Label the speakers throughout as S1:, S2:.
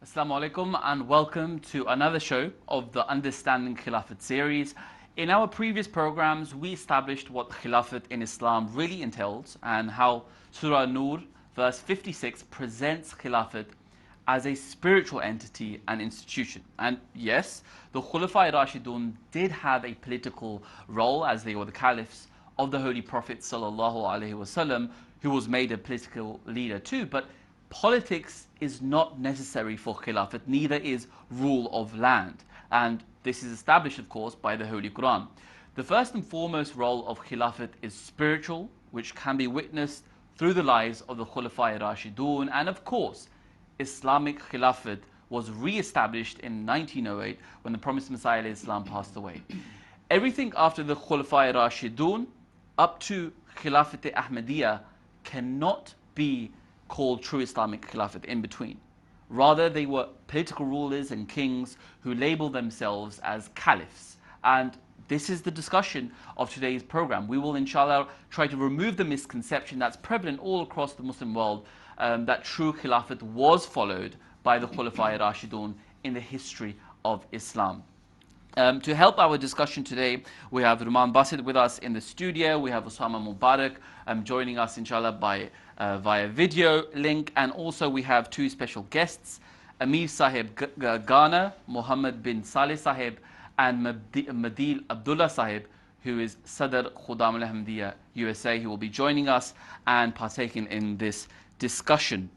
S1: Assalamu alaikum and welcome to another show of the Understanding Khilafat series. In our previous programs, we established what Khilafat in Islam really entails and how Surah Nur, verse 56, presents Khilafat as a spiritual entity and institution. And yes, the Khulafa-e-Rashidoon did have a political role as they were the caliphs of the Holy Prophet ﷺ, who was made a political leader too. But politics is not necessary for Khilafat, neither is rule of land. And this is established, of course, by the Holy Quran. The first and foremost role of Khilafat is spiritual, which can be witnessed through the lives of the Khulafa-e-Rashidoon. And of course, Islamic Khilafat was re-established in 1908 when the promised Messiah Islam passed away. Everything after the Khulafa-e-Rashidoon up to Khilafat Ahmadiyya cannot be called true Islamic Khilafat in between. Rather, they were political rulers and kings who labeled themselves as caliphs. And this is the discussion of today's program. We will, inshallah, try to remove the misconception that's prevalent all across the Muslim world that true Khilafat was followed by the Khulafa-e-Rashidoon in the history of Islam. To help our discussion today, we have Umayyad and Abbasid with us in the studio. We have Osama Mubarak joining us, inshallah, via video link. And also we have two special guests, Amir Sahib Ghana, Muhammad bin Saleh Sahib, and Madil Abdullah Sahib, who is Sadr Khudam al-Ahmadiyya USA, who will be joining us and partaking in this discussion.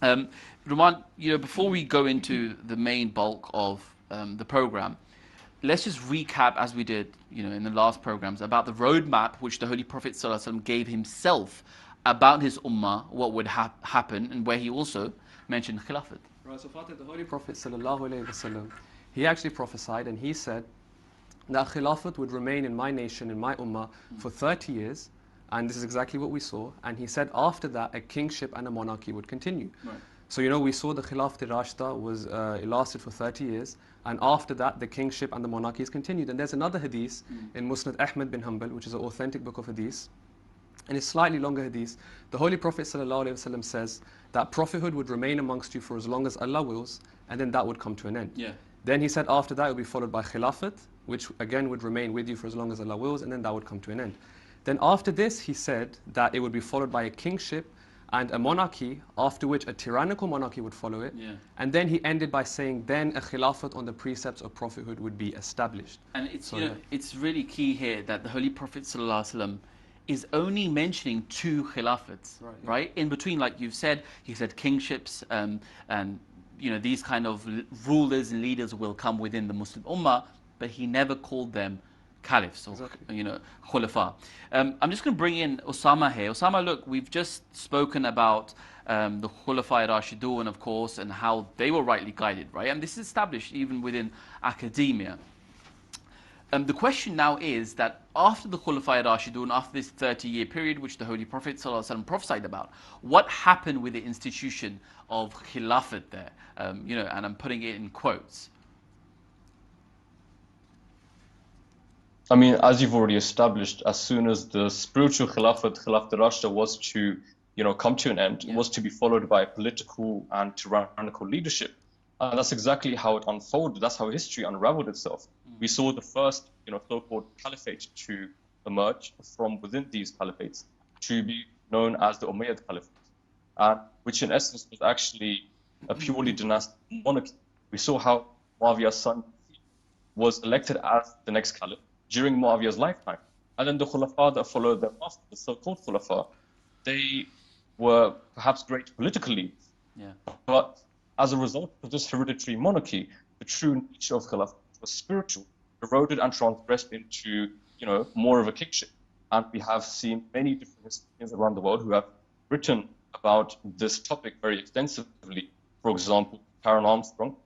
S1: Ruman, before we go into the main bulk of the program, let's just recap, as we did in the last programs, about the roadmap which the Holy Prophet ﷺ gave himself about his ummah, what would happen, and where he also mentioned Khilafat.
S2: Right, so Fatih, the Holy Prophet ﷺ, he actually prophesied and he said that Khilafat would remain in my nation, in my ummah, for 30 years, and this is exactly what we saw. And he said after that, a kingship and a monarchy would continue.
S1: Right.
S2: So we saw the Khilafat-e-Rashida it lasted for 30 years, and after that the kingship and the monarchies continued. And there's another hadith in Musnad Ahmad bin Hanbal, which is an authentic book of hadith, and it's slightly longer hadith. The Holy Prophet ﷺ says that prophethood would remain amongst you for as long as Allah wills, and then that would come to an end.
S1: Yeah.
S2: Then he said after that it would be followed by Khilafat, which again would remain with you for as long as Allah wills, and then that would come to an end. Then after this he said that it would be followed by a kingship and a monarchy, after which a tyrannical monarchy would follow it.
S1: Yeah.
S2: And then he ended by saying, then a khilafat on the precepts of prophethood would be established.
S1: And it's, it's really key here that the Holy Prophet ﷺ is only mentioning two khilafats, right? In between, like you've said, he said kingships and these kind of rulers and leaders will come within the Muslim ummah, but he never called them caliphs or khulafa. I'm just going to bring in Osama here. Osama, look, we've just spoken about the Khulafa-e-Rashidoon, of course, and how they were rightly guided, right? And this is established even within academia. The question now is that after the Khulafa-e-Rashidoon, after this 30-year period which the Holy Prophet ﷺ prophesied about, what happened with the institution of Khilafat there? And I'm putting it in quotes.
S3: I mean, as you've already established, as soon as the spiritual Khilafat-e-Rashida was to, come to an end, was to be followed by political and tyrannical leadership. And that's exactly how it unfolded. That's how history unraveled itself. We saw the first, so-called caliphate to emerge from within these caliphates to be known as the Umayyad Caliphate, which in essence was actually a purely dynastic monarchy. We saw how Muawiyah's son was elected as the next caliph during Muawiyah's lifetime. And then the Khulafa that followed them after, the so-called Khulafa, they were perhaps great political leaders.
S1: Yeah.
S3: But as a result of this hereditary monarchy, the true nature of Khilafat was spiritual, eroded and transgressed into, more of a kingship. And we have seen many different historians around the world who have written about this topic very extensively. For example, Karen Armstrong,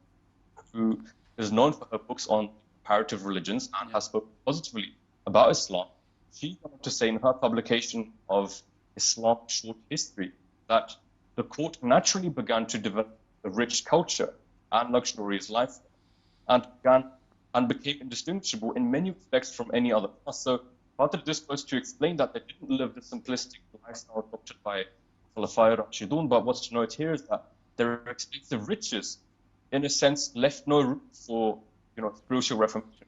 S3: who is known for her books on comparative religions and has spoken positively about Islam. She wanted to say in her publication of Islam Short History that the court naturally began to develop a rich culture and luxurious lifestyle and became indistinguishable in many respects from any other class. So part of this was to explain that they didn't live the simplistic lifestyle adopted by Khulafa-e-Rashidoon, but what's to note here is that there are extensive riches in a sense, left no room for, spiritual reformation.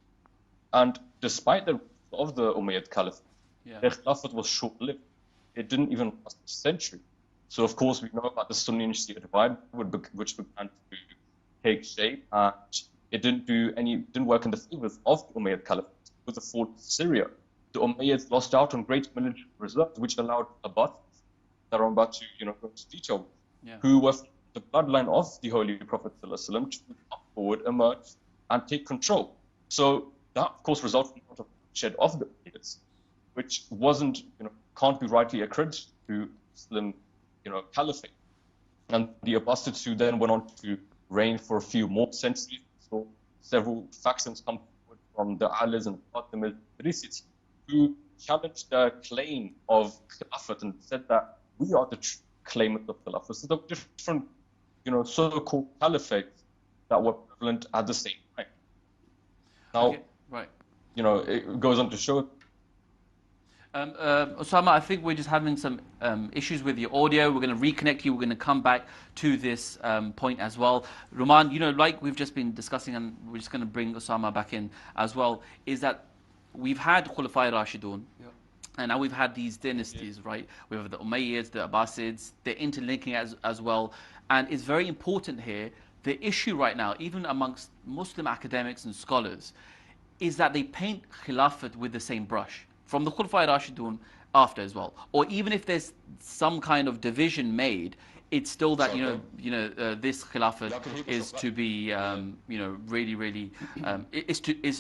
S3: And despite the of the Umayyad Caliphate, their Khilafat was short-lived. It didn't even last a century. So, of course, we know about the Sunni and Shia divide, which began to take shape, and it didn't work in the favors of the Umayyad Caliphate. With the fall of Syria, the Umayyads lost out on great military reserves, which allowed Abbasids, that I'm about to, go into detail, who were the bloodline of the Holy Prophet ﷺ, to come forward, emerge, and take control. So that, of course, resulted in a lot of bloodshed of the Umayyads, which wasn't, can't be rightly accredited to Muslim, Caliphate. And the Abbasids, who then went on to reign for a few more centuries, so several factions come forward from the Alis and Fatimids, who challenged the claim of Khilafat and said that we are the true claimants of Khilafat. So there were different, so-called caliphates that were prevalent at the same time. Now, it goes on to show.
S1: Osama, I think we're just having some issues with your audio. We're going to reconnect you. We're going to come back to this point as well. Ruman, like we've just been discussing, and we're just going to bring Osama back in as well, is that we've had Khulafa-e-Rashidoon, and now we've had these dynasties, right? We have the Umayyads, the Abbasids, they're interlinking as well. And it's very important here, the issue right now, even amongst Muslim academics and scholars, is that they paint Khilafat with the same brush, from the Khulafa-e-Rashidoon after as well. Or even if there's some kind of division made, it's still that, this Khilafat is to be, really,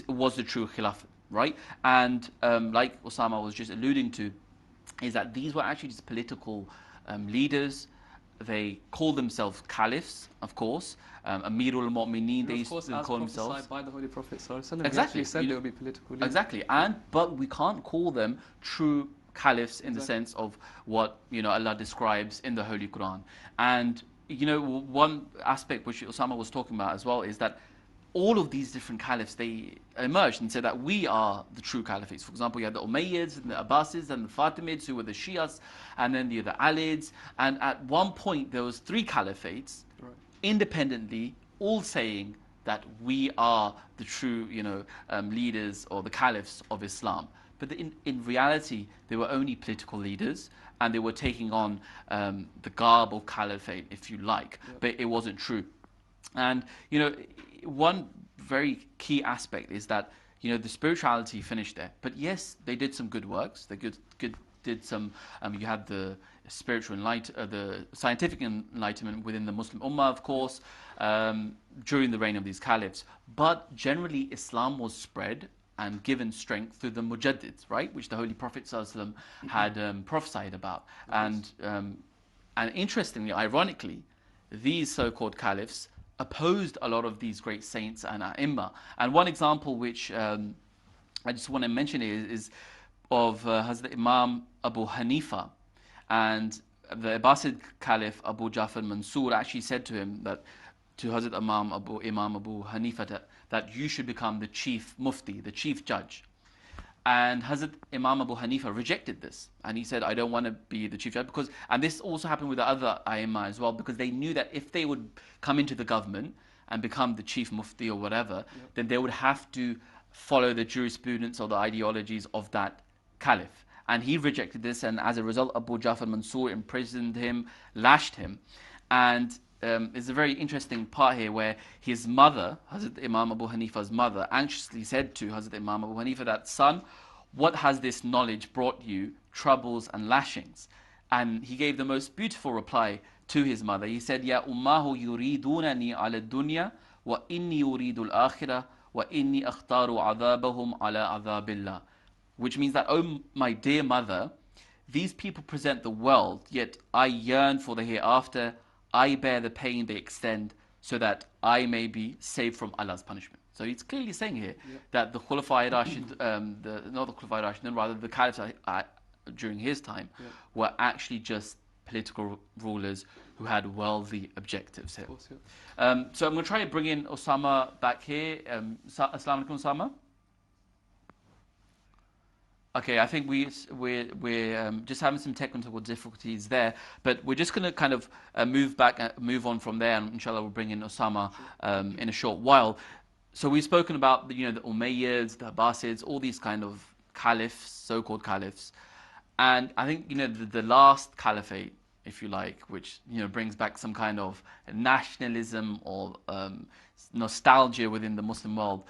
S1: was the true Khilafat. Right, and like Osama was just alluding to, is that these were actually just political leaders. They called themselves caliphs, of course. Amirul Mu'mineen, they used to call themselves.
S2: By the Holy Prophet
S1: exactly.
S2: He said they would be political leaders.
S1: Exactly, but we can't call them true caliphs in the sense of what Allah describes in the Holy Quran. And one aspect which Osama was talking about as well is that all of these different caliphs, they emerged and said that we are the true caliphates. For example, you had the Umayyads and the Abbasids and the Fatimids, who were the Shias, and then the Alids. And at one point, there was 3 caliphates, independently, all saying that we are the true, leaders or the caliphs of Islam. But in reality, they were only political leaders, and they were taking on the garb of caliphate, if you like. But it wasn't true. And one very key aspect is that the spirituality finished there. But yes, they did some good works. They did some. You had the spiritual the scientific enlightenment within the Muslim Ummah, of course, during the reign of these caliphs. But generally, Islam was spread and given strength through the mujaddids, right, which the Holy Prophet ﷺ had prophesied about. And interestingly, ironically, these so-called caliphs opposed a lot of these great saints and ai''imma. And one example which I just want to mention is of Hazrat Imam Abu Hanifa. And the Abbasid Caliph Abu Ja'far Mansur actually said to him to Hazrat Imam Abu Hanifa that you should become the chief mufti, the chief judge. And Hazrat Imam Abu Hanifa rejected this. And he said, I don't want to be the chief judge. And this also happened with the other ai''imma as well, because they knew that if they would come into the government and become the chief mufti or whatever, then they would have to follow the jurisprudence or the ideologies of that caliph. And he rejected this, and as a result, Abu Ja'far Mansur imprisoned him, lashed him. And there's a very interesting part here where his mother, Hazrat Imam Abu Hanifa's mother, anxiously said to Hazrat Imam Abu Hanifa that, son, what has this knowledge brought you, troubles and lashings? And he gave the most beautiful reply to his mother. He said, Ya ummahu yuridunani ala dunya wa inni uridu al-akhirah wa inni akhtaru adabahum ala adabillah. Which means that, oh my dear mother, these people present the world, yet I yearn for the hereafter. I bear the pain they extend so that I may be saved from Allah's punishment. So it's clearly saying here that the Khulafa-e-Rashid, not the Khulafa-e-Rashidun, rather the caliphs during his time were actually just political rulers who had wealthy objectives here.
S2: Course,
S1: so I'm going to try to bring in Osama back here. Assalamu alaikum, Osama. Okay, I think we're just having some technical difficulties there, but we're just going to kind of move on from there, and inshallah we'll bring in Osama in a short while. So we've spoken about the Umayyads, the Abbasids, all these kind of caliphs, so-called caliphs, and I think the last caliphate, if you like, which brings back some kind of nationalism or nostalgia within the Muslim world,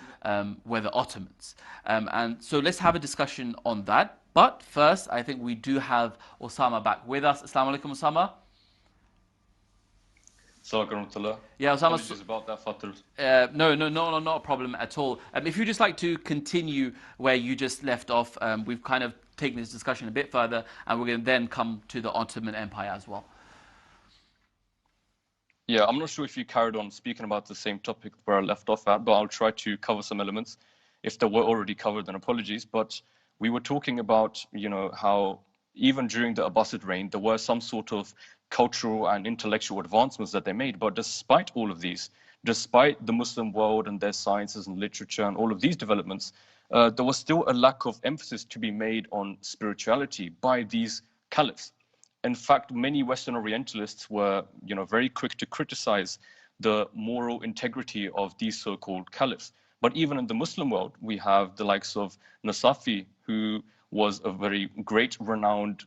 S1: were the Ottomans. And so let's have a discussion on that. But first, I think we do have Osama back with us. Assalamu alaikum, Osama. Yeah, Osama.
S3: Apologies about that, Fatul.
S1: No, not a problem at all. If you'd just like to continue where you just left off, we've kind of taken this discussion a bit further, and we're going to then come to the Ottoman Empire as well.
S3: Yeah, I'm not sure if you carried on speaking about the same topic where I left off at, but I'll try to cover some elements. If they were already covered, then apologies. But we were talking about, how even during the Abbasid reign, there were some sort of cultural and intellectual advancements that they made. But despite all of these, despite the Muslim world and their sciences and literature and all of these developments, there was still a lack of emphasis to be made on spirituality by these caliphs. In fact, many Western Orientalists were, very quick to criticize the moral integrity of these so-called caliphs. But even in the Muslim world, we have the likes of Nasafi, who was a very great, renowned,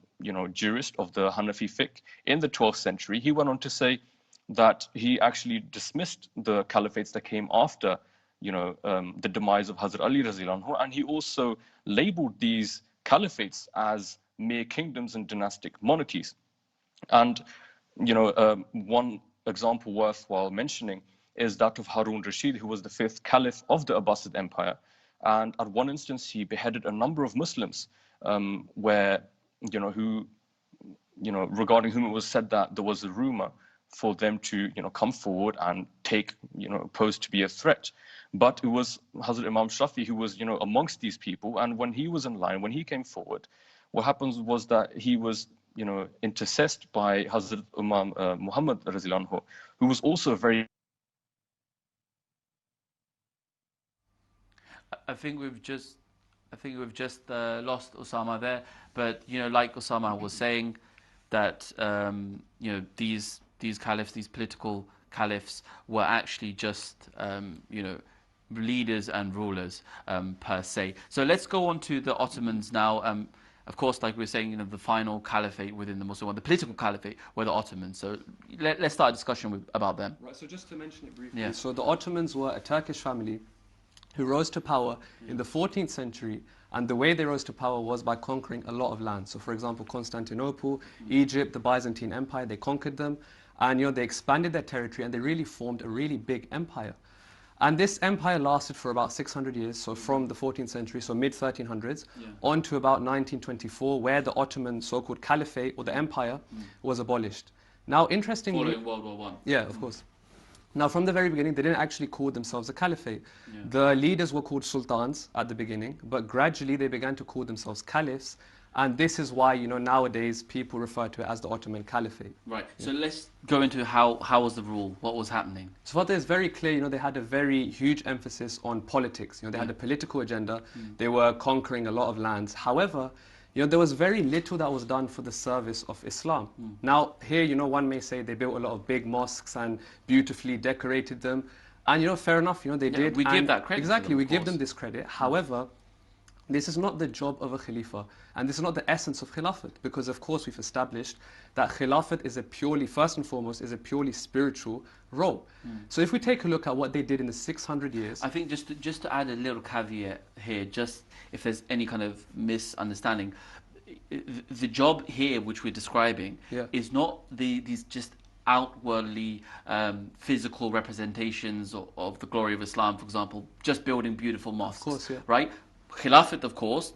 S3: jurist of the Hanafi fiqh in the 12th century. He went on to say that he actually dismissed the caliphates that came after, the demise of Hazrat Ali Raziyallahu anhu, and he also labeled these caliphates as mere kingdoms and dynastic monarchies. And one example worthwhile mentioning is that of Harun Rashid, who was the 5th caliph of the Abbasid Empire. And at one instance, he beheaded a number of Muslims, where regarding whom it was said that there was a rumor for them to come forward and take posed to be a threat. But it was Hazrat Imam Shafi who was amongst these people, and when he was in line, when he came forward, what happens was that he was intercessed by Hazrat Imam Muhammad Raziyallahu anhu, who was also a very...
S1: I think we've just lost Osama there, but like Osama was saying, that these caliphs, these political caliphs, were actually just leaders and rulers per se. So let's go on to the Ottomans now. Of course, like we were saying, the final caliphate within the Muslim world, the political caliphate, were the Ottomans. So let's start a discussion about them.
S2: Right. So just to mention it briefly.
S1: Yeah.
S2: So the Ottomans were a Turkish family who rose to power in the 14th century, and the way they rose to power was by conquering a lot of land. So for example, Constantinople, Egypt, the Byzantine Empire, they conquered them, and they expanded their territory, and they really formed a really big empire. And this empire lasted for about 600 years, so from the 14th century, so mid-1300s, on to about 1924, where the Ottoman so-called Caliphate, or the empire, was abolished. Now, interestingly...
S1: Following World War I.
S2: Yeah, of course. Now, from the very beginning, they didn't actually call themselves a caliphate. The leaders were called sultans at the beginning, but gradually they began to call themselves caliphs, and this is why, nowadays people refer to it as the Ottoman Caliphate.
S1: Right. So let's go into how was the rule, what was happening.
S2: So what is very clear, they had a very huge emphasis on politics. They had a political agenda. They were conquering a lot of lands. However, there was very little that was done for the service of Islam. Now, here, one may say they built a lot of big mosques and beautifully decorated them. And, fair enough, they did.
S1: We give that credit.
S2: Exactly,
S1: to them,
S2: we give them this credit. However, this is not the job of a Khalifa, and this is not the essence of Khilafat, because of course we've established that Khilafat is first and foremost, is a purely spiritual role. So if we take a look at what they did in the 600 years...
S1: I think just to add a little caveat here, just if there's any kind of misunderstanding, the job here which we're describing is not these just outwardly physical representations of the glory of Islam, for example, just building beautiful mosques,
S2: of course,
S1: right? Khilafat, of course,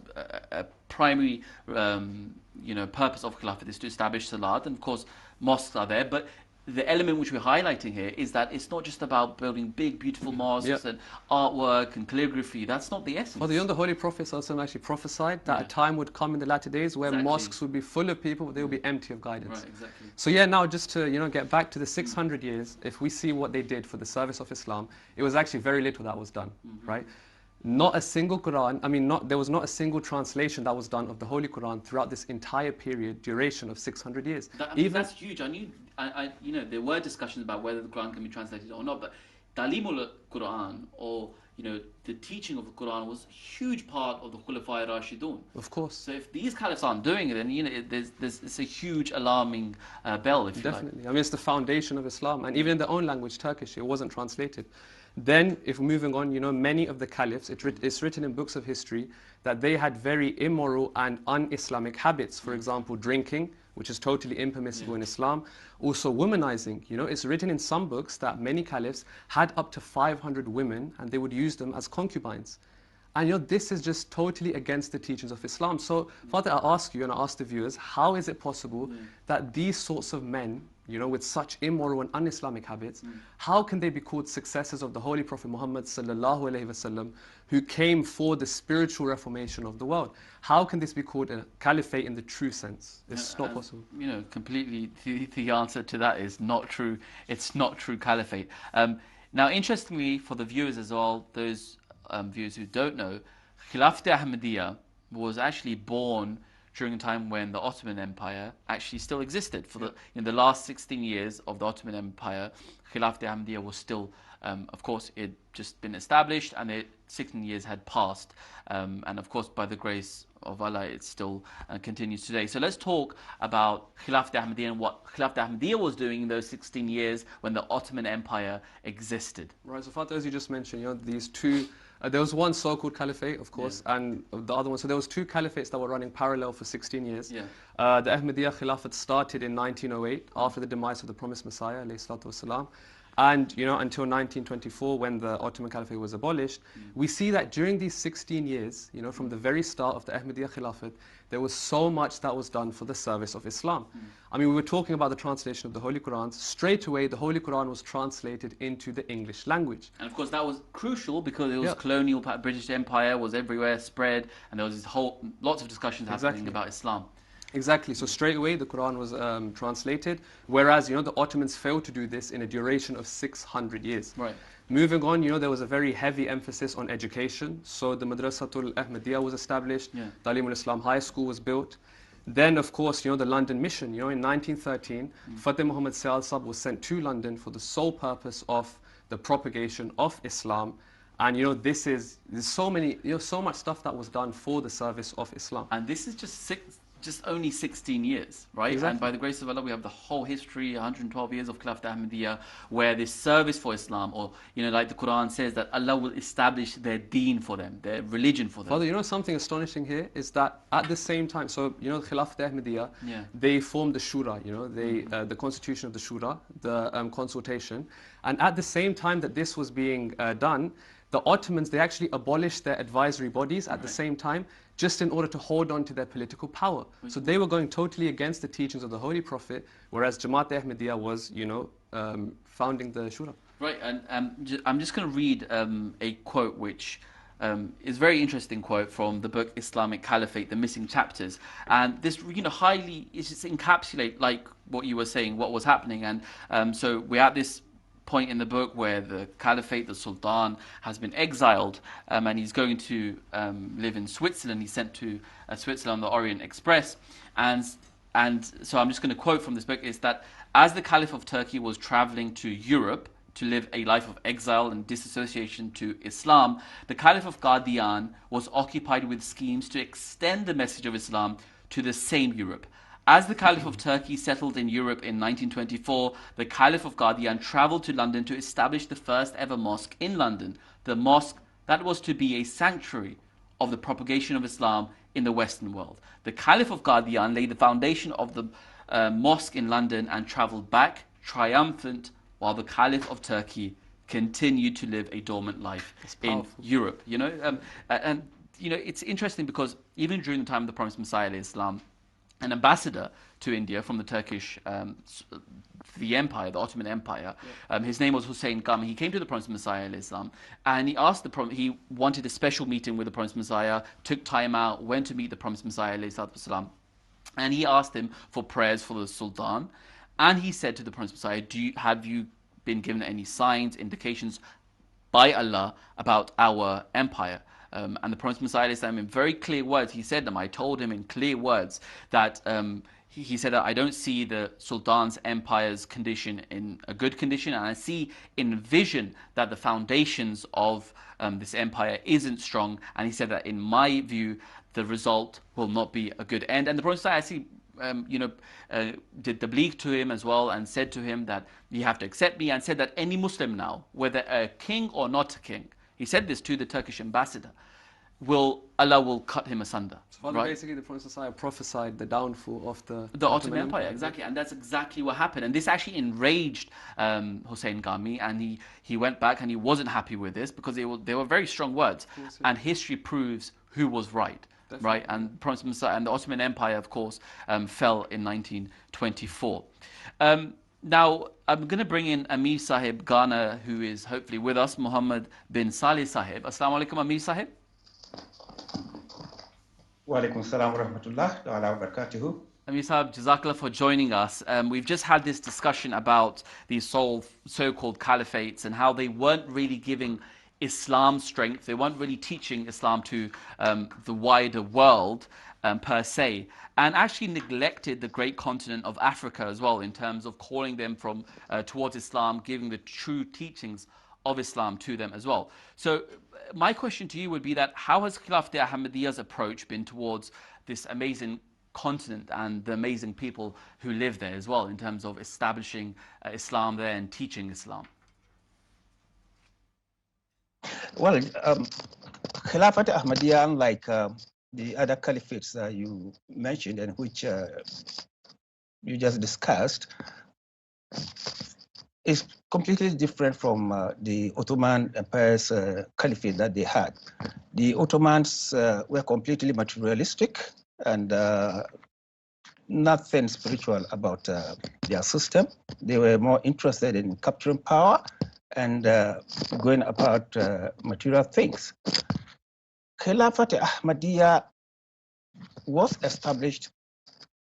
S1: a primary purpose of Khilafat is to establish Salat, and of course mosques are there, but the element which we're highlighting here is that it's not just about building big, beautiful mosques and artwork and calligraphy. That's not the essence.
S2: Well, the Holy Prophet actually prophesied that a time would come in the latter days where mosques would be full of people, but they would be empty of guidance.
S1: Right, exactly.
S2: So now just to get back to the 600 years, if we see what they did for the service of Islam, it was actually very little that was done, right? Not a single Quran, there was not a single translation that was done of the Holy Quran throughout this entire period, duration of 600 years.
S1: That's huge. There were discussions about whether the Quran can be translated or not, but Talimul Quran, or the teaching of the Quran, was a huge part of the Khulafa-e-Rashidoon.
S2: Of course.
S1: So if these caliphs aren't doing it, then it's a huge alarming bell, if you like.
S2: Definitely. It's the foundation of Islam, and even in their own language, Turkish, it wasn't translated. Then, if moving on, many of the caliphs, it's written in books of history that they had very immoral and un-Islamic habits. For example, drinking, which is totally impermissible in Islam. Also womanizing, it's written in some books that many caliphs had up to 500 women and they would use them as concubines. And this is just totally against the teachings of Islam. So, Father, I ask you and I ask the viewers, how is it possible that these sorts of men, with such immoral and un-Islamic habits, how can they be called successors of the Holy Prophet Muhammad sallallahu alaihi wasallam, who came for the spiritual reformation of the world? How can this be called a caliphate in the true sense? It's not possible.
S1: Completely, the answer to that is not true. It's not true caliphate. Now, interestingly, for the viewers as well, those viewers who don't know, Khilafat Ahmadiyya was actually born during a time when the Ottoman Empire actually still existed. For the last 16 years of the Ottoman Empire, Khilafat Ahmadiyya was still, of course, it had just been established, and 16 years had passed. And of course, by the grace of Allah, it still continues today. So let's talk about Khilafat Ahmadiyya and what Khilafat Ahmadiyya was doing in those 16 years when the Ottoman Empire existed.
S2: Right, so Fatah, as you just mentioned, these two, there was one so-called caliphate, of course, and the other one, so there was two caliphates that were running parallel for 16 years. The Ahmadiyya Khilafat started in 1908, after the demise of the promised Messiah, alayhi salatu wasalam. And until 1924, when the Ottoman Caliphate was abolished, we see that during these 16 years, from the very start of the Ahmadiyya Khilafat, there was so much that was done for the service of Islam. We were talking about the translation of the Holy Quran. Straight away, the Holy Quran was translated into the English language.
S1: And of course, that was crucial because it was colonial, British Empire was everywhere, spread, and there was lots of discussions happening about Islam.
S2: Exactly. So straight away the Quran was translated, whereas the Ottomans failed to do this in a duration of 600 years.
S1: Right.
S2: Moving on, there was a very heavy emphasis on education. So the Madrasatul Ahmadiyya was established. Talim al-Islam High School was built. Then, of course, the London Mission. In 1913, Fateh Muhammad Sayyid Sahib was sent to London for the sole purpose of the propagation of Islam. And there's so much stuff that was done for the service of Islam.
S1: And this is just only 16 years, right?
S2: Exactly.
S1: And by the grace of Allah, we have the whole history, 112 years of Khilafat Ahmadiyya, where this service for Islam, or like the Quran says, that Allah will establish their deen for them, their religion for them.
S2: Father, something astonishing here is that at the same time, so Khilafat Ahmadiyya, they formed the Shura, the constitution of the Shura, the consultation, and at the same time that this was being done, the Ottomans, they actually abolished their advisory bodies at the same time, just in order to hold on to their political power. So they were going totally against the teachings of the Holy Prophet, whereas Jamaat Ahmadiyya was, founding the Shura.
S1: Right, and I'm just going to read a quote which is a very interesting quote from the book Islamic Caliphate, The Missing Chapters. And this, it just encapsulate like what you were saying, what was happening. And so we're at this point in the book where the Caliphate, the Sultan, has been exiled and he's going to live in Switzerland. He's sent to Switzerland on the Orient Express. And so I'm just going to quote from this book, is that as the Caliph of Turkey was traveling to Europe to live a life of exile and disassociation to Islam, the Caliph of Qadian was occupied with schemes to extend the message of Islam to the same Europe. As the Caliph of Turkey settled in Europe in 1924, the Caliph of Qadian travelled to London to establish the first ever mosque in London, the mosque that was to be a sanctuary of the propagation of Islam in the Western world. The Caliph of Qadian laid the foundation of the mosque in London and travelled back triumphant, while the Caliph of Turkey continued to live a dormant life in Europe. It's interesting because even during the time of the promised Messiah, Islam, an ambassador to India from the Turkish, the empire, the Ottoman Empire. His name was Hussein Qami. He came to the Promised Messiah, Islam, and he asked he wanted a special meeting with the Promised Messiah, took time out, went to meet the Promised Messiah, Islam, and he asked him for prayers for the Sultan, and he said to the Promised Messiah, have you been given any signs, indications by Allah about our empire? And the Prophet Muhammad in very clear words, he said them, I told him in clear words that he said that I don't see the Sultan's empire's condition in a good condition, and I see in vision that the foundations of this empire isn't strong. And he said that in my view, the result will not be a good end. And the Prophet actually did tabligh to him as well, and said to him that you have to accept me, and said that any Muslim now, whether a king or not a king, he said this to the Turkish ambassador, Allah will cut him asunder.
S2: So
S1: right?
S2: Basically, the Prophet prophesied the downfall of the
S1: Ottoman Empire, exactly, and that's exactly what happened. And this actually enraged Hussein Ghami, and he went back and he wasn't happy with this, because they were very strong words,
S2: course, yeah.
S1: and history proves who was right.
S2: Definitely.
S1: Right, and the Ottoman Empire, of course, fell in 1924. Now, I'm going to bring in Amir Sahib Ghana, who is hopefully with us, Muhammad bin Salih Sahib. Assalamu alaikum, Amir Sahib.
S4: Wa alaikum salam wa rahmatullah wa barakatuhu.
S1: Amir Sahib, Jazakallah for joining us. We've just had this discussion about these so-called caliphates and how they weren't really giving Islam strength. They weren't really teaching Islam to the wider world per se, and actually neglected the great continent of Africa as well, in terms of calling them towards Islam, giving the true teachings of Islam to them as well. So my question to you would be that how has Khilafat Ahmadiyya's approach been towards this amazing continent and the amazing people who live there as well, in terms of establishing Islam there and teaching Islam?
S4: Well, Khilafat Ahmadiyya, unlike the other caliphates that you mentioned and which you just discussed, is completely different from the Ottoman Empire's caliphate that they had. The Ottomans were completely materialistic and nothing spiritual about their system. They were more interested in capturing power and going about material things. Khilafat Ahmadiyya was established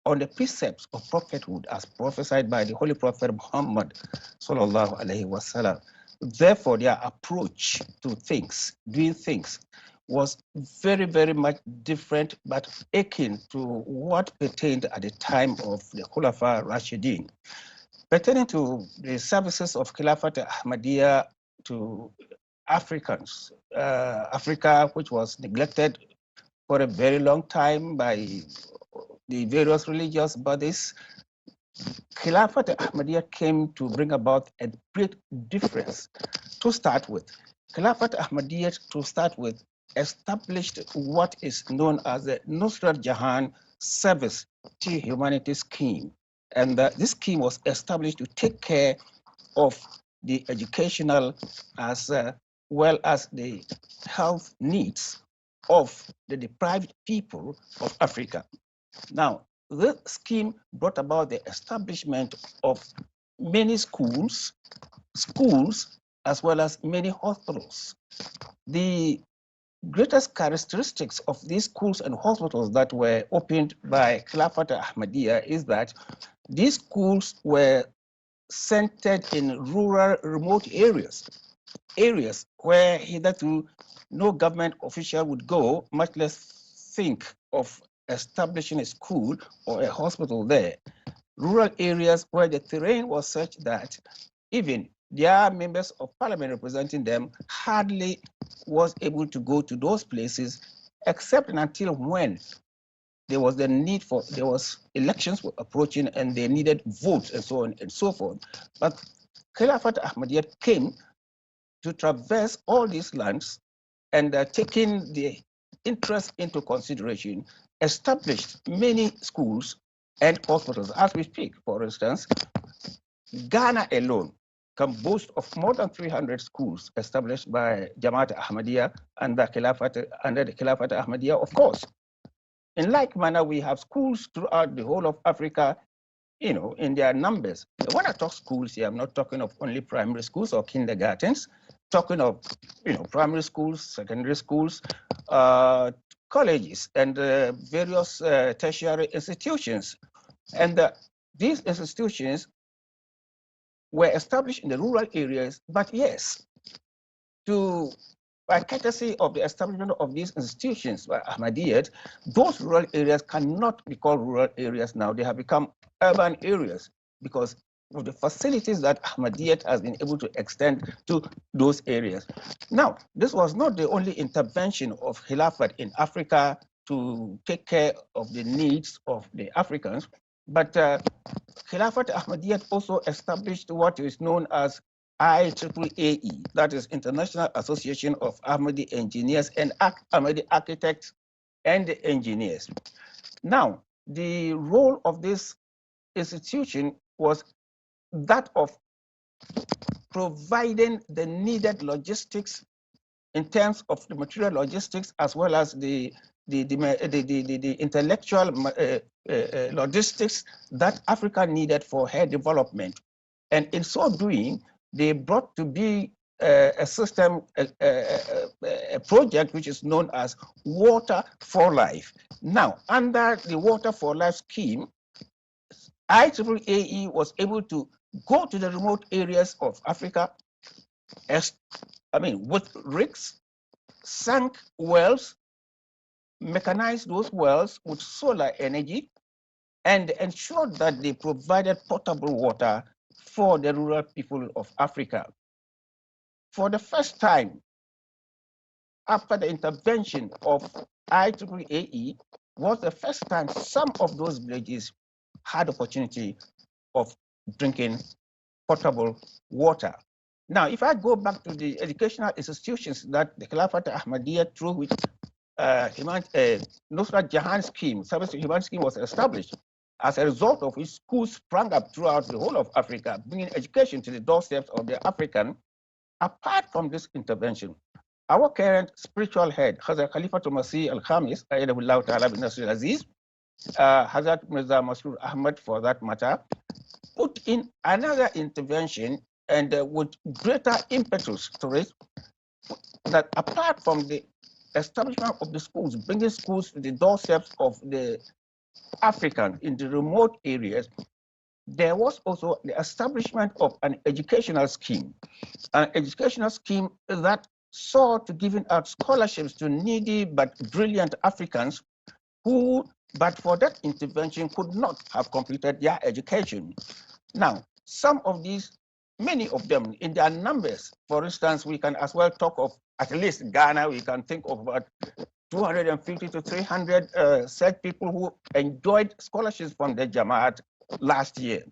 S4: on the precepts of prophethood as prophesied by the Holy Prophet Muhammad sallallahu alaihi wasallam. Therefore, their approach to things, doing things, was very, very much different, but akin to what pertained at the time of the Khulafa-e-Rashidoon. Pertaining to the services of Khilafat Ahmadiyya to Africans, Africa, which was neglected for a very long time by the various religious bodies, Khilafat Ahmadiyya came to bring about a great difference. To start with, Khilafat Ahmadiyya, to start with, established what is known as the Nusrat Jahan Service to Humanity Scheme. And this scheme was established to take care of the educational as well as the health needs of the deprived people of Africa. Now, this scheme brought about the establishment of many schools, as well as many hospitals. The greatest characteristics of these schools and hospitals that were opened by Khilafat Ahmadiyya is that these schools were centered in rural, remote areas where hitherto no government official would go, much less think of establishing a school or a hospital there. Rural areas where the terrain was such that even their members of parliament representing them hardly was able to go to those places, except and until when there was the need for, elections were approaching and they needed votes and so on and so forth. But Khilafat Ahmadiyya came to traverse all these lands and taking the interest into consideration, established many schools and hospitals. As we speak, for instance, Ghana alone can boast of more than 300 schools established by Jamaat Ahmadiyya and the under the Khilafat Ahmadiyya, of course. In like manner, we have schools throughout the whole of Africa, in their numbers. When I talk schools here, I'm not talking of only primary schools or kindergartens, talking of, primary schools, secondary schools, colleges, and various tertiary institutions. And these institutions were established in the rural areas, but yes, to by courtesy of the establishment of these institutions by Ahmadiyyat, those rural areas cannot be called rural areas now. They have become urban areas because of the facilities that Ahmadiyyat has been able to extend to those areas. Now, this was not the only intervention of Khilafat in Africa to take care of the needs of the Africans, but Khilafat Ahmadiyyat also established what is known as IAAE, that is International Association of Ahmadi Engineers and Ahmadi Architects and Engineers. Now, the role of this institution was that of providing the needed logistics in terms of the material logistics as well as the intellectual logistics that Africa needed for her development. And in so doing, they brought to be a system, a project which is known as Water for Life. Now, under the Water for Life scheme, IAAE was able to go to the remote areas of Africa, with rigs, sank wells, mechanized those wells with solar energy, and ensured that they provided potable water for the rural people of Africa. For the first time, after the intervention of IAAE, was the first time some of those villages had opportunity of drinking potable water. Now, if I go back to the educational institutions that the Khilafat Ahmadiyya, through which Nusrat Jahan scheme, Service to Humanity scheme was established, as a result of which schools sprang up throughout the whole of Africa, bringing education to the doorsteps of the African. Apart from this intervention, our current spiritual head, Hazrat Khalifatul Masih Al-Khamis, Ayyadahullah Ta'ala bin Nasir Aziz, Hazrat Mirza Masroor Ahmad for that matter, put in another intervention and with greater impetus to it, that apart from the establishment of the schools, bringing schools to the doorsteps of the Africans in the remote areas, there was also the establishment of an educational scheme that saw to giving out scholarships to needy but brilliant Africans who, but for that intervention, could not have completed their education. Now, some of these, many of them in their numbers, for instance, we can as well talk of, at least Ghana, we can think of about 250 to 300 such people who enjoyed scholarships from the Jamaat last year.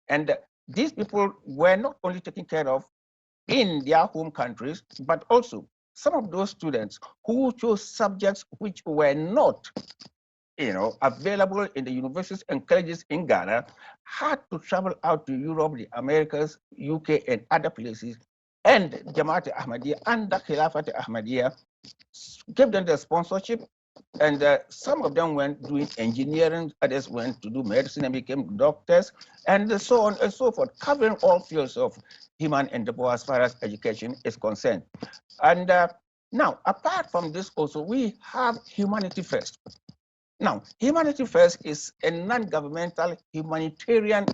S4: And these people were not only taken care of in their home countries, but also some of those students who chose subjects which were not available in the universities and colleges in Ghana, had to travel out to Europe, the Americas, UK, and other places. And Jamaat Ahmadiyya and the Khilafat Ahmadiyya gave them the sponsorship. And some of them went doing engineering, others went to do medicine and became doctors, and so on and so forth, covering all fields of human endeavor as far as education is concerned. And now, apart from this also, we have Humanity First. Now, Humanity First is a non-governmental humanitarian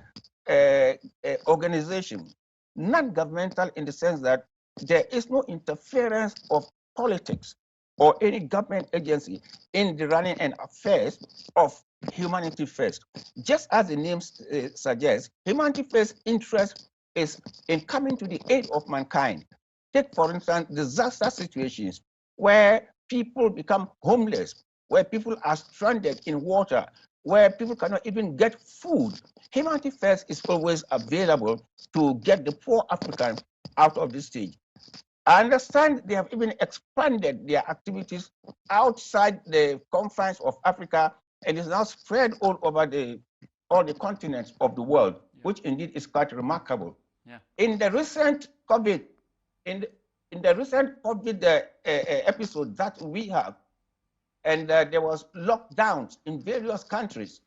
S4: organization. Non-governmental in the sense that there is no interference of politics or any government agency in the running and affairs of Humanity First. Just as the name suggests, Humanity First interest is in coming to the aid of mankind. Take, for instance, disaster situations where people become homeless, where people are stranded in water, where people cannot even get food. Humanity First is always available to get the poor African out of this stage. I understand they have even expanded their activities outside the confines of Africa and is now spread all over all the continents of the world, which indeed is quite remarkable.
S1: Yeah.
S4: In the recent COVID, episode that we have, and there was lockdowns in various countries.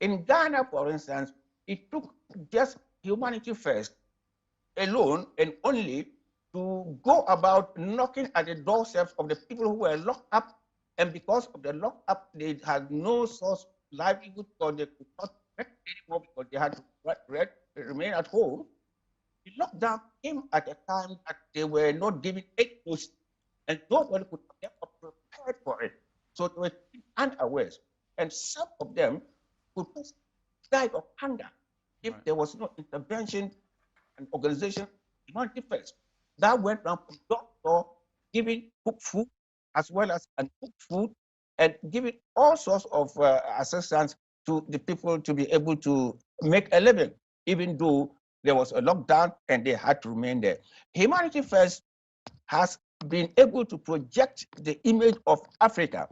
S4: In Ghana, for instance, it took just Humanity First alone and only to go about knocking at the doorsteps of the people who were locked up, and because of the lock-up, they had no source of livelihood, or they could not work anymore because they had to remain at home. The lockdown came at a time that they were not giving any post and nobody could get prepared for it. So they were unawares. And some of them could die of hunger if there was no intervention and organization. Humanity first. That went around from door to door, giving cooked food as well as uncooked food, and giving all sorts of assistance to the people to be able to make a living, even though there was a lockdown and they had to remain there. Humanity First has been able to project the image of Africa.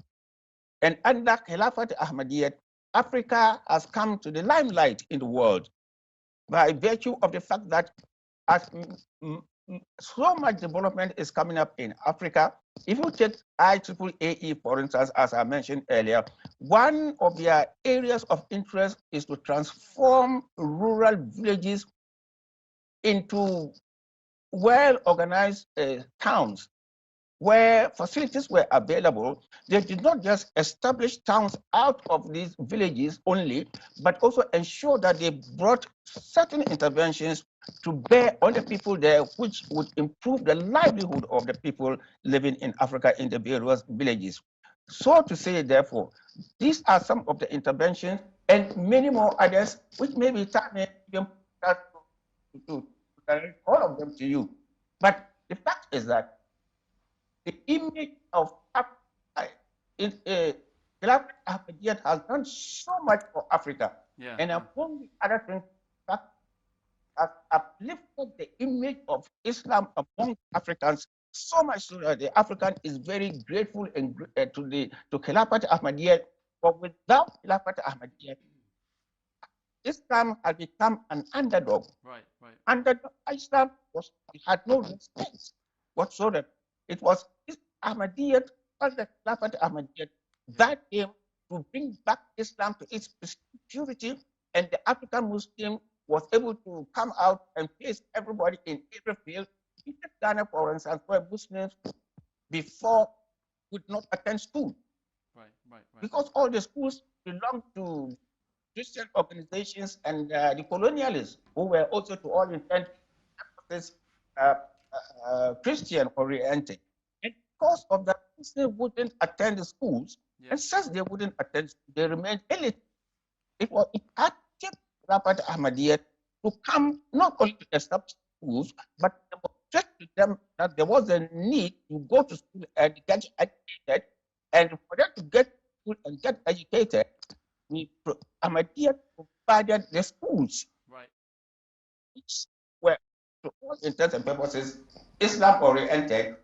S4: And under Khilafat Ahmadiyya, Africa has come to the limelight in the world by virtue of the fact that as so much development is coming up in Africa. If you take IAAE, for instance, as I mentioned earlier, one of their areas of interest is to transform rural villages into well-organized towns where facilities were available. They did not just establish towns out of these villages only, but also ensure that they brought certain interventions to bear on the people there, which would improve the livelihood of the people living in Africa in the various villages. So to say, therefore, these are some of the interventions and many more others, which may be time to all of them to you. But the fact is that the image of Africa, Khilafat Ahmadiyya has done so much for Africa.
S1: Yeah.
S4: And among the other things, has uplifted the image of Islam among Africans so much so that the African is very grateful and to Khilafat Ahmadiyya. But without Khilafat Ahmadiyya, Islam had become an underdog.
S1: Right, right.
S4: Underdog Islam had no respect whatsoever. It was Ahmadiyya, the Khilafat Ahmadiyya, that came to bring back Islam to its purity, and the African Muslim was able to come out and face everybody in every field. In Ghana, for instance, where Muslims before would not attend school.
S1: Right.
S4: Because all the schools belonged to Christian organizations and the colonialists, who were also to all intents Christian oriented. And because of that, Muslims wouldn't attend the schools, and since they wouldn't attend, they remained elite. It had kept Khilafat Ahmadiyya to come not only to establish schools, but demonstrate to them that there was a need to go to school and get educated. And for them to get school and get educated, Ahmadiyya provided the schools,
S1: Right.
S4: which were, to all intents and purposes, Islam oriented.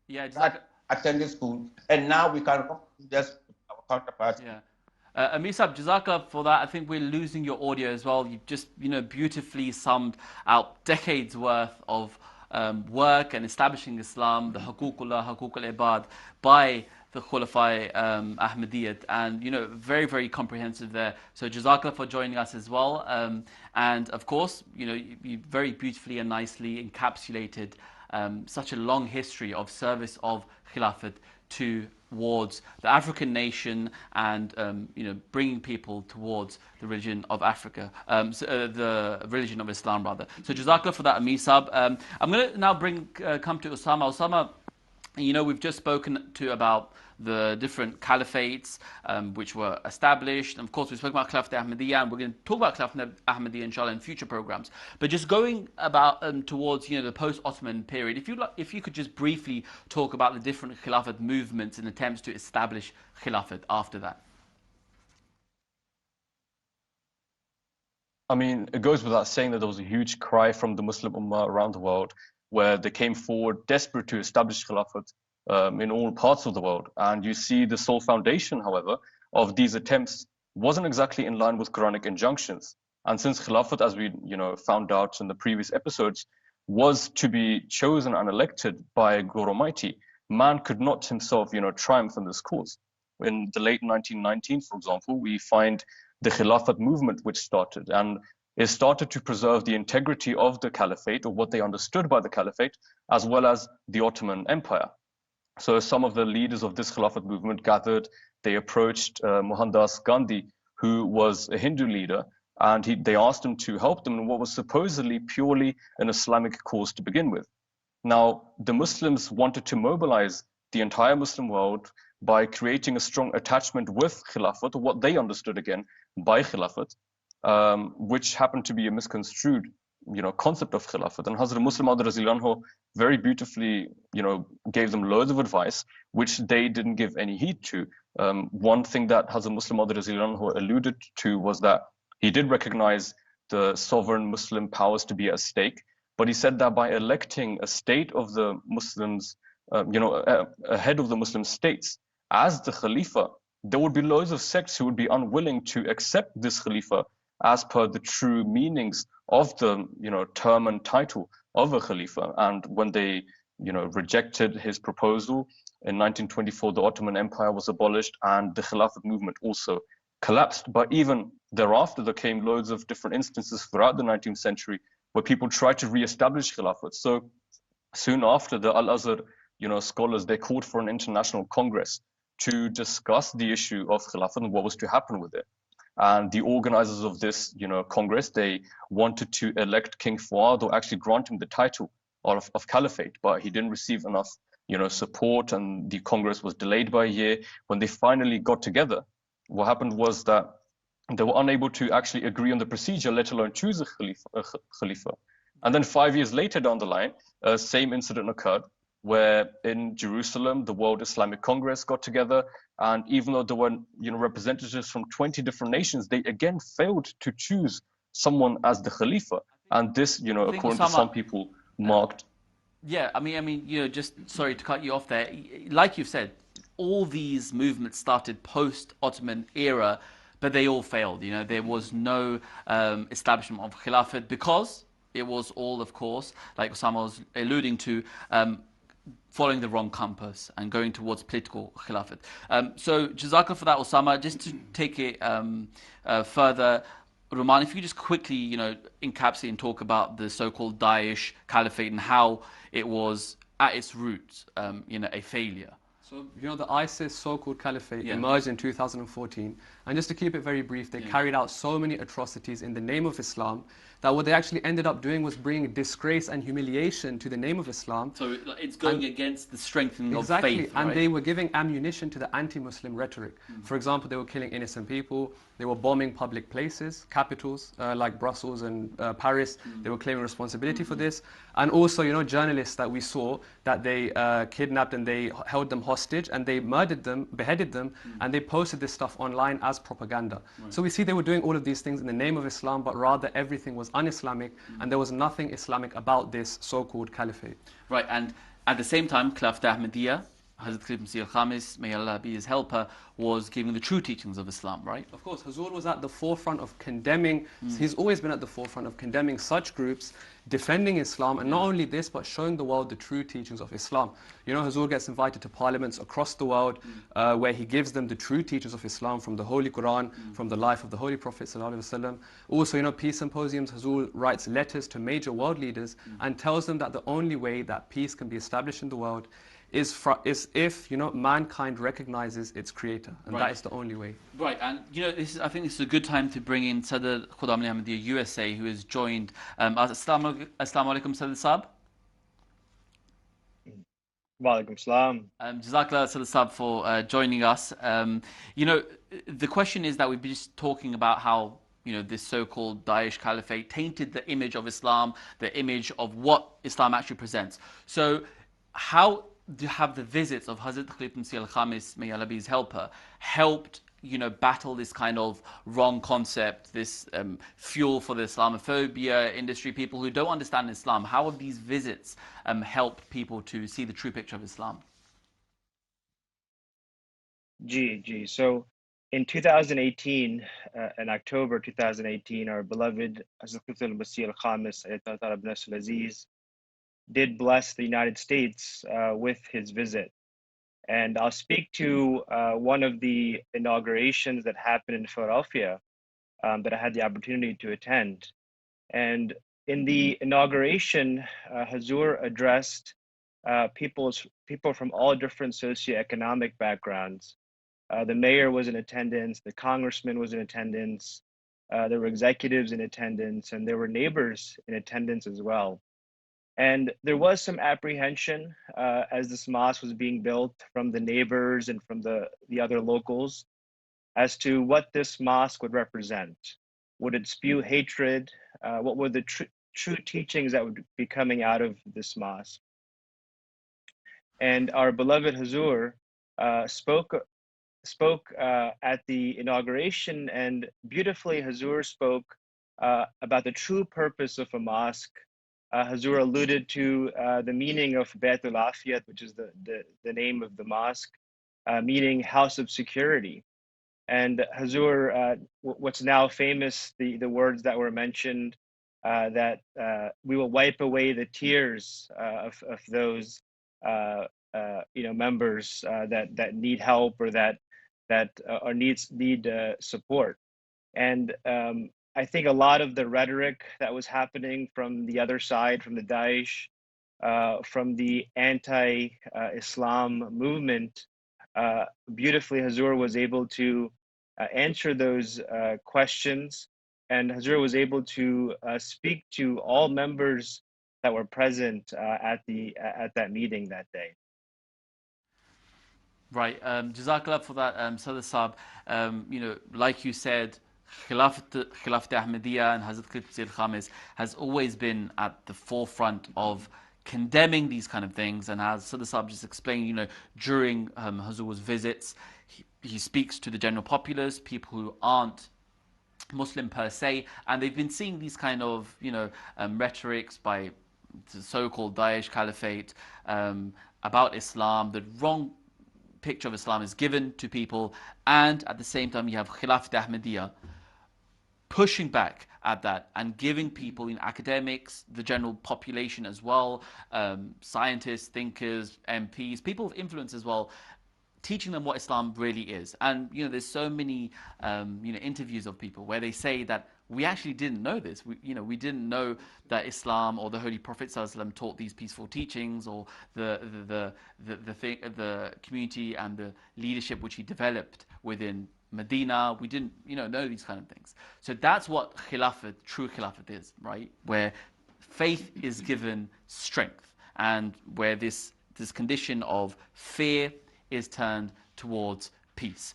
S1: Yeah, it's
S4: that attended school, and now we can just our counterparts.
S1: Yeah. Amisab, Jazakallah for that. I think we're losing your audio as well. You just, beautifully summed out decades worth of work and establishing Islam, the Huququllah, Huquq al-Ibad, by the Khulafa Ahmadiyyat, and very, very comprehensive there. So Jazakallah for joining us as well. And of course, you very beautifully and nicely encapsulated such a long history of service of Khilafat towards the African nation, and bringing people towards the religion of Africa, the religion of Islam rather. So Jazakallah for that, Amisab. I'm going to now come to Osama. Osama, we've just spoken about the different caliphates which were established. And of course, we spoke about Khilafat Ahmadiyya, and we're going to talk about Khilafat Ahmadiyya, inshallah, in future programs. But just going about towards the post-Ottoman period, if you could just briefly talk about the different Khilafat movements and attempts to establish Khilafat after that.
S3: I mean, it goes without saying that there was a huge cry from the Muslim Ummah around the world, where they came forward desperate to establish Khilafat in all parts of the world. And you see the sole foundation, however, of these attempts wasn't exactly in line with Quranic injunctions. And since Khilafat, as we found out in the previous episodes, was to be chosen and elected by God Almighty, man could not himself triumph in this cause. In the late 1919s, for example, we find the Khilafat movement which started, and it started to preserve the integrity of the Caliphate, or what they understood by the Caliphate, as well as the Ottoman Empire. So some of the leaders of this Khilafat movement gathered. They approached Mohandas Gandhi, who was a Hindu leader, and they asked him to help them in what was supposedly purely an Islamic cause to begin with. Now, the Muslims wanted to mobilize the entire Muslim world by creating a strong attachment with Khilafat, what they understood again by Khilafat, which happened to be a misconstrued, concept of Khilafat. And Hazrat Muslim Maud Radhiyallahu Anhu very beautifully, gave them loads of advice, which they didn't give any heed to. One thing that Hazrat Muslim Maud Radhiyallahu Anhu alluded to was that he did recognize the sovereign Muslim powers to be at stake, but he said that by electing a state of the Muslims, a head of the Muslim states as the Khalifa, there would be loads of sects who would be unwilling to accept this Khalifa as per the true meanings of the term and title of a Khalifa. And when they rejected his proposal in 1924, the Ottoman Empire was abolished and the Khilafat movement also collapsed. But even thereafter, there came loads of different instances throughout the 19th century where people tried to re-establish Khilafat. So soon after, the Al-Azhar scholars, they called for an international congress to discuss the issue of Khilafat and what was to happen with it. And the organizers of this congress, they wanted to elect King Fuad, or actually grant him the title of Caliphate, but he didn't receive enough support, and the congress was delayed by a year. When they finally got together, what happened was that they were unable to actually agree on the procedure, let alone choose a Khalifa. And then 5 years later down the line, same incident occurred, where in Jerusalem, the World Islamic Congress got together, and even though there were representatives from 20 different nations, they again failed to choose someone as the Khalifa. And this, according to some people, marked.
S1: Yeah, I mean, just sorry to cut you off there. Like you've said, all these movements started post-Ottoman era, but they all failed. There was no establishment of Khilafat because it was all, of course, like Osama was alluding to, following the wrong compass and going towards political Khilafat. So, Jazakallah for that, Osama. Just to take it further, Rahman, if you could just quickly, encapsulate and talk about the so-called Daesh Caliphate and how it was at its roots, a failure.
S2: So, the ISIS so-called Caliphate emerged in 2014. And just to keep it very brief, they carried out so many atrocities in the name of Islam that what they actually ended up doing was bringing disgrace and humiliation to the name of Islam.
S1: So it's going against the strengthening of faith,
S2: exactly, and they were giving ammunition to the anti-Muslim rhetoric. For example, they were killing innocent people, they were bombing public places, capitals like Brussels and Paris. They were claiming responsibility for this. And also, journalists that we saw that they kidnapped and they held them hostage and they murdered them, beheaded them, and they posted this stuff online as propaganda. So we see they were doing all of these things in the name of Islam, but rather everything was un-Islamic, and there was nothing Islamic about this so-called caliphate.
S1: Right, and at the same time, Khilafat Ahmadiyya, Hazrat Khalifa Masih al-Khamis, may Allah be his helper, was giving the true teachings of Islam, right?
S2: Of course, Hazur was at the forefront of condemning, he's always been at the forefront of condemning such groups, defending Islam, and not only this, but showing the world the true teachings of Islam. Hazur gets invited to parliaments across the world where he gives them the true teachings of Islam from the Holy Quran, from the life of the Holy Prophet ﷺ. Also, peace symposiums, Hazur writes letters to major world leaders and tells them that the only way that peace can be established in the world is if mankind recognizes its creator, and that is the only way.
S1: Right, and I think this is a good time to bring in Sadr Khudam Ahmadiyya USA, who has joined. Assalamu alaikum, Sadr Saab.
S5: Wa alaikum salam.
S1: Jazakallah, Sadr Saab, for joining us. The question is that we've been just talking about how this so-called Daesh Caliphate tainted the image of Islam, the image of what Islam actually presents. So, how have the visits of Hazrat Khalifa Masih al-Khamis, may Allah be his helper, helped battle this kind of wrong concept, this fuel for the Islamophobia industry, people who don't understand Islam? How have these visits helped people to see the true picture of Islam?
S5: So in 2018, in October 2018, our beloved Hazrat Khalifa Masih al-Khamis ibn Aziz did bless the United States with his visit. And I'll speak to one of the inaugurations that happened in Philadelphia that I had the opportunity to attend. And in the inauguration, Hazur addressed people from all different socioeconomic backgrounds. The mayor was in attendance, the congressman was in attendance, there were executives in attendance, and there were neighbors in attendance as well. And there was some apprehension as this mosque was being built from the neighbors and from the other locals as to what this mosque would represent. Would it spew hatred? What were the true teachings that would be coming out of this mosque? And our beloved Hazur spoke at the inauguration, and beautifully Hazur spoke about the true purpose of a mosque. Hazur alluded to the meaning of Baytul Afiyat, which is the name of the mosque, meaning house of security. And Hazur, what's now famous, the words that were mentioned, that we will wipe away the tears of those members that need help or that or need support. And I think a lot of the rhetoric that was happening from the other side, from the Daesh, from the anti-Islam movement, beautifully Hazur was able to answer those questions, and Hazur was able to speak to all members that were present at that meeting that day.
S1: Right, Jazakallah for that, Sadr Saab. Like you said, Khilafat Ahmadiyya and Hazrat Qutb Khamis has always been at the forefront of condemning these kind of things, and as Sadr Saab just explained, during Hazur's visits, he speaks to the general populace, people who aren't Muslim per se, and they've been seeing these kind of rhetorics by the so-called Daesh Caliphate about Islam. The wrong picture of Islam is given to people, and at the same time you have Khilafat Ahmadiyya pushing back at that and giving people in academics, the general population as well, scientists, thinkers, MPs, people of influence as well, teaching them what Islam really is. And there's so many interviews of people where they say that we actually didn't know this. We didn't know that Islam or the Holy Prophet ﷺ taught these peaceful teachings, or the community and the leadership which he developed within Medina. We didn't know these kind of things. So that's what Khilafat, true Khilafat is, right? Where faith is given strength, and where this condition of fear is turned towards peace.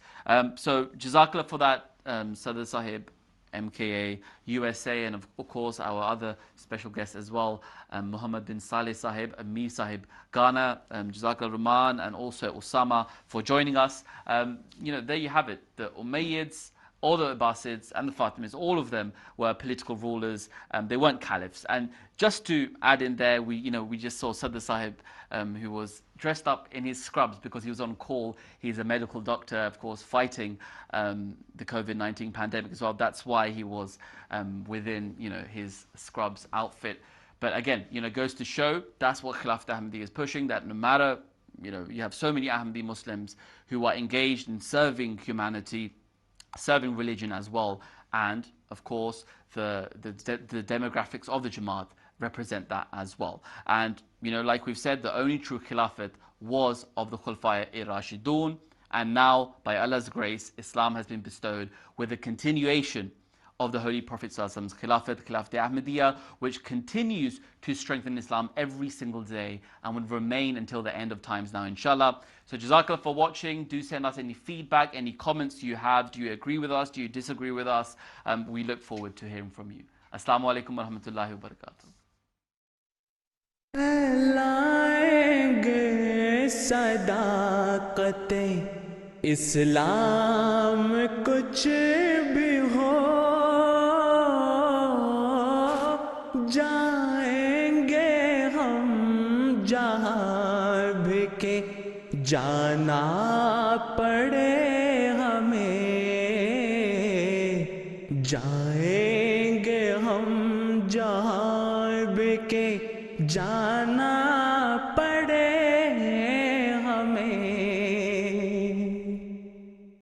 S1: So Jazakallah for that, Sadr Sahib, MKA, USA, and of course our other special guests as well, Muhammad bin Saleh Sahib, Amir Sahib, Ghana, Jazakallah Rahman, and also Osama for joining us. There you have it. The Umayyads, all the Abbasids and the Fatimids, all of them were political rulers. They weren't caliphs. And just to add in there, we just saw Sadr Sahib, who was dressed up in his scrubs because he was on call. He's a medical doctor, of course, fighting the COVID-19 pandemic as well. That's why he was within his scrubs outfit. But again, goes to show that's what Khilafat Ahmadi is pushing, that no matter, you have so many Ahmadi Muslims who are engaged in serving humanity, serving religion as well, and of course the demographics of the Jamaat represent that as well. And like we've said, the only true Khilafat was of the Khulafa-e-Rashidoon, and now by Allah's grace Islam has been bestowed with the continuation of the Holy Prophet ﷺ's Khilafat, Khilafat Ahmadiyya, which continues to strengthen Islam every single day and will remain until the end of times now, inshallah. So Jazakallah for watching. Do send us any feedback, any comments you have. Do you agree with us? Do you disagree with us? We look forward to hearing from you. Assalamu alaikum wa rahmatullahi wa barakatuh.
S6: सदाकत इस्लाम कुछ भी हो, जाएंगे हम जहाँ भी के जाना पड़े हमें, जाएंगे हम जहाँ भी के जाना